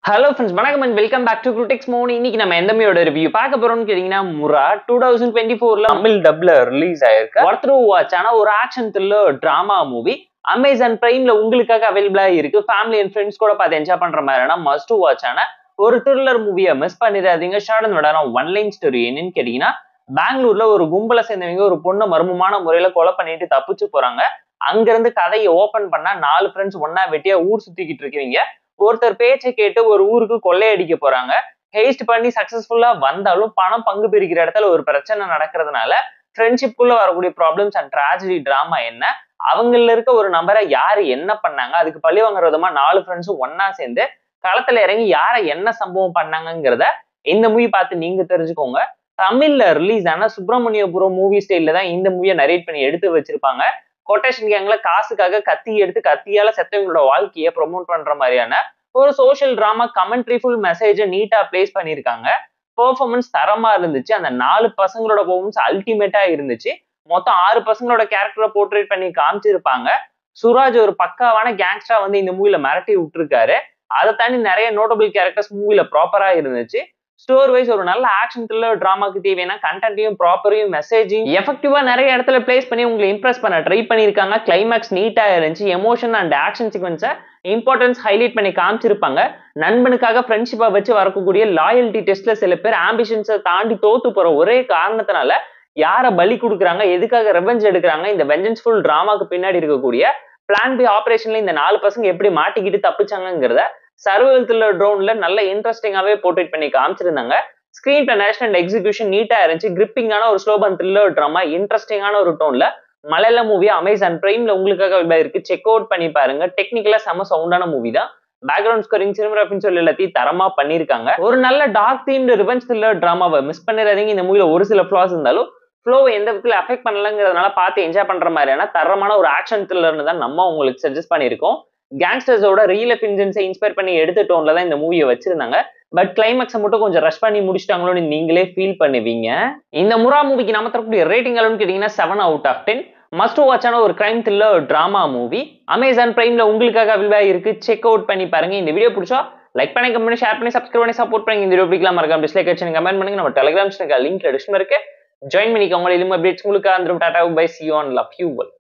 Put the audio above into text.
Hello friends, வணக்கம் and welcome back to குருடெக்ஸ் மோனி. இன்னைக்கு நம்ம எந்த மூவியோட ரிவ்யூ பார்க்க போறோம்னு கேட்டீங்கன்னா, முரா 2024ல தமிழ் டப்ல ரிலீஸ் ஆயிருக்கு. ஒர்த் டு வாட்ச் ஆன ஒரு action thriller drama movie Amazon பிரைம்ல உங்களுக்காக அவைலபிளா இருக்கு. ஃபேமிலி அண்ட் ஃப்ரெண்ட்ஸ் கூட பார்த்து என்ஜாய் பண்ற மாதிரியான மஸ்ட் டு வாட்ச் ஆன ஒரு த்ரில்லர் மூவியை மிஸ் பண்ணிடாதீங்க. ஷார்ட் அண்ட் விடான ஒன் லைன் ஸ்டோரி என்னன்னு கேட்டீங்கன்னா, பெங்களூர்ல ஒரு கும்பலை சேர்ந்தவங்க ஒரு பொண்ணு மர்மமான முறையில கொலை பண்ணிட்டு தப்பிச்சு போறாங்க. அங்க இருந்து கதையை ஓபன் பண்ணா 4 ஃப்ரெண்ட்ஸ் ஒன்னா வெட்டியா ஊர் சுத்திக்கிட்டு இருக்கீங்க. ஒருத்தர் பேச்சை கேட்டு ஒரு ஊருக்கு கொள்ளையடிக்க போறாங்க. ஹெய்ஸ்ட் பண்ணி சக்சஸ்ஃபுல்லா வந்தாலும் பணம் பங்கு பிரிக்கிற இடத்துல ஒரு பிரச்சனை நடக்கிறதுனால ஃப்ரெண்ட்ஷிப்குள்ள வரக்கூடிய ப்ராப்ளம்ஸ் அண்ட் ட்ராஜடி டிராமா என்ன, அவங்கள இருக்க ஒரு நபரை யாரு என்ன பண்ணாங்க, அதுக்கு பழி வாங்குற விதமா 4 ஃப்ரெண்ட்ஸும் ஒன்னா சேர்ந்து களத்துல இறங்கி யாரை என்ன சம்பவம் பண்ணாங்கிறத இந்த மூவி பார்த்து நீங்க தெரிஞ்சுக்கோங்க. தமிழ்ல ரிலீஸ் ஆன சுப்பிரமணியபுரம் மூவி ஸ்டைல்ல தான் இந்த மூவியை நரேட் பண்ணி எடுத்து வச்சிருப்பாங்க. கொட்டேஷன் கேங்ல காசுக்காக கத்தி எடுத்து கத்தியால செத்தவங்களோட வாழ்க்கையை ப்ரொமோட் பண்ற மாதிரியான ஒரு சோஷியல் டிராமா கமெண்ட்ரி ஃபுல் மெசேஜை நீட்டா பிளேஸ் பண்ணியிருக்காங்க. பெர்ஃபார்மன்ஸ் தரமா இருந்துச்சு. அந்த 4 பசங்களோட பெர்ஃபார்மன்ஸ் அல்டிமேட்டா இருந்துச்சு. மொத்தம் 6 பசங்களோட கேரக்டரை போர்ட்ரேட் பண்ணி காமிச்சிருப்பாங்க. சுராஜ் ஒரு பக்காவான கேங்ஸ்டரா வந்து இந்த மூவில மிரட்டி விட்டுருக்காரு. அதை தாண்டி நிறைய நோட்டபிள் கேரக்டர்ஸ் மூவில ப்ராப்பரா இருந்துச்சு. ஸ்டோர் வைஸ் ஒரு நல்ல ஆக்ஷன் த்ரில்லர் டிராமாக்கு தேவையான கண்டென்ட்டையும் ப்ராப்பரையும் மெசேஜையும் எஃபெக்டிவா நிறைய இடத்துல பிளேஸ் பண்ணி உங்களை இம்ப்ரெஸ் பண்ண ட்ரை பண்ணியிருக்காங்க. கிளைமேக்ஸ் நீட்டா இருந்துச்சு. எமோஷன் அண்ட் ஆக்ஷன் சீக்வன்ஸை இம்பார்ட்டன்ஸ் ஹைலைட் பண்ணி காமிச்சிருப்பாங்க. நண்பனுக்காக ஃப்ரெண்ட்ஷிப்பா வச்சு வரக்கூடிய லாயல்டி டெஸ்ட்ல சில பேர் ஆம்பிஷன்ஸை தாண்டி தோத்து போற ஒரே காரணத்தினால யாரை பலி கொடுக்குறாங்க, எதுக்காக ரெவெஞ்ச் எடுக்கிறாங்க, இந்த வெஞ்சன்ஸ்ஃபுல் டிராமாக்கு பின்னாடி இருக்கக்கூடிய பிளான் பி ஆபரேஷன்ல இந்த 4 பசங்க எப்படி மாட்டிக்கிட்டு தப்பிச்சாங்கிறத சர்வைவல் த்ரில்லர் ட்ரோன்ல நல்ல இன்ட்ரெஸ்டிங்காவே போர்ட்ரேட் பண்ணி காமிச்சிருந்தாங்க. Screenplay narration and execution நீட்டா இருந்துச்சு. கிரிப்பிங்கான ஒரு ஸ்லோபன் த்ரில்லர் டிராமா இன்ட்ரெஸ்டிங்கான ஒரு டோன்ல மலையாள மூவி அமேசான் பிரைம்ல உங்களுக்காக இருக்கு. செக் அவுட் பண்ணி பாருங்க. டெக்னிக்கலா செம சவுண்டான மூவி தான். பேக்ரவுண்ட் ஸ்கோரிங், சினிமாகிராஃபின்னு சொல்லி எல்லாத்தையும் தரமா பண்ணிருக்காங்க. ஒரு நல்ல டார்க் தீம்டு ரிவெஞ்ச் த்ரில்லர் டிராமாவை மிஸ் பண்ணிடாதீங்க. இந்த மூவில ஒரு சில ஃபிளாஸ் இருந்தாலும் ஃப்ளோவை எந்த விதத்துல அஃபெக்ட் பண்ணலங்கிறதுனால பார்த்து என்ஜாய் பண்ற மாதிரியான தரமான ஒரு ஆக்ஷன் த்ரில்லர்னு தான் நம்ம உங்களுக்கு சஜஸ்ட் பண்ணியிருக்கோம். கேங்ஸ்டர்ஸோட ரியல் எஃபின்ஜன்ஸை இன்ஸ்பயர் பண்ணி எடுத்த டோன்ல தான் இந்த மூவியை வச்சிருந்தாங்க. பட் கிளைமேக்ஸை மட்டும் கொஞ்சம் ரஷ் பண்ணி முடிச்சிட்டாங்களோன்னு நீங்களே ஃபீல் பண்ணுவீங்க. இந்த முரா மூவிக்கு நம்ம தரக்கூடிய ரேட்டிங் அளவுன்னு கேட்டீங்கன்னா 7 out of 10. மஸ்ட் வாட்சான ஒரு crime thriller drama movie Amazon பிரைம்ல உங்களுக்காக அவைலபிளா இருக்கு. செக் அவுட் பண்ணி பாருங்க. இந்த வீடியோ பிடிச்சா லைக் பண்ணி, கமெண்ட் பண்ணி, ஷேர் பண்ணி, சப்ஸ்கிரைப் பண்ணி சப்போர்ட் பண்ணுங்க. இந்த வீடியோ பிடிக்கலாம் மறக்காம டிஸ்லைக் வச்சு கமெண்ட் பண்ணுங்க. நம்ம டெலிகிராம் சேனல் லிங்க் டிஸ்கிரிப்ஷன்ல இருக்கு. ஜாயின் பண்ணிக்கோங்க. இதுவும் அப்டேட்ஸ் உங்களுக்கு வந்துடும். Tata bye, see you on, love you all.